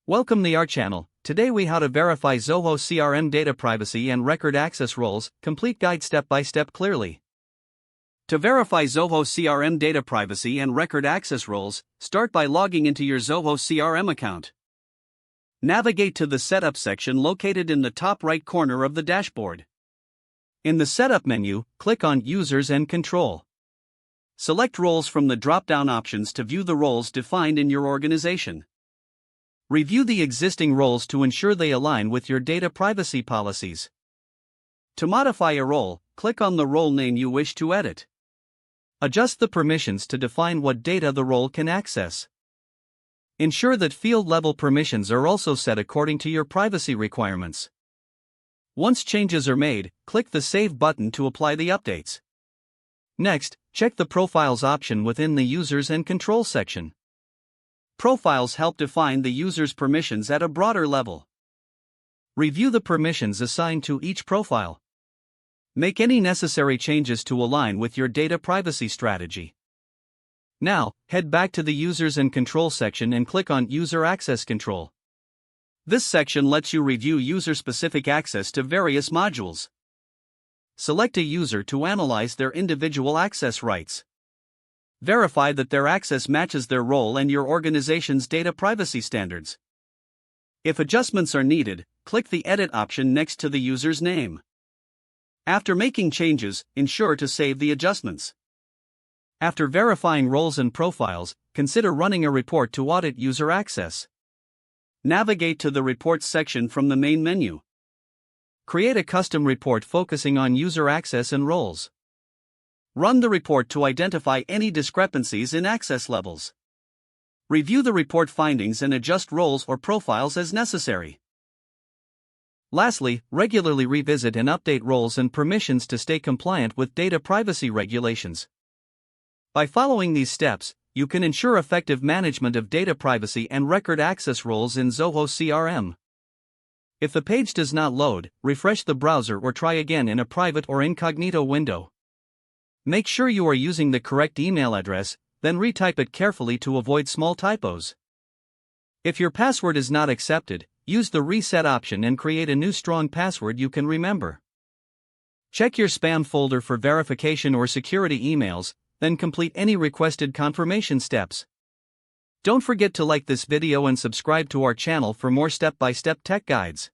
Welcome to our channel. Today we how to verify Zoho CRM data privacy and record access roles, complete guide step by step clearly. To verify Zoho CRM data privacy and record access roles, start by logging into your Zoho CRM account. Navigate to the Setup section located in the top right corner of the dashboard. In the Setup menu, click on Users and Control. Select roles from the drop-down options to view the roles defined in your organization. Review the existing roles to ensure they align with your data privacy policies. To modify a role, click on the role name you wish to edit. Adjust the permissions to define what data the role can access. Ensure that field-level permissions are also set according to your privacy requirements. Once changes are made, click the Save button to apply the updates. Next, check the Profiles option within the Users and Control section. Profiles help define the user's permissions at a broader level. Review the permissions assigned to each profile. Make any necessary changes to align with your data privacy strategy. Now, head back to the Users and Control section and click on User Access Control. This section lets you review user-specific access to various modules. Select a user to analyze their individual access rights. Verify that their access matches their role and your organization's data privacy standards. If adjustments are needed, click the Edit option next to the user's name. After making changes, ensure to save the adjustments. After verifying roles and profiles, consider running a report to audit user access. Navigate to the Reports section from the main menu. Create a custom report focusing on user access and roles. Run the report to identify any discrepancies in access levels. Review the report findings and adjust roles or profiles as necessary. Lastly, regularly revisit and update roles and permissions to stay compliant with data privacy regulations. By following these steps, you can ensure effective management of data privacy and record access roles in Zoho CRM. If the page does not load, refresh the browser or try again in a private or incognito window. Make sure you are using the correct email address, then retype it carefully to avoid small typos. If your password is not accepted, use the Reset option and create a new strong password you can remember. Check your spam folder for verification or security emails, then complete any requested confirmation steps. Don't forget to like this video and subscribe to our channel for more step-by-step tech guides.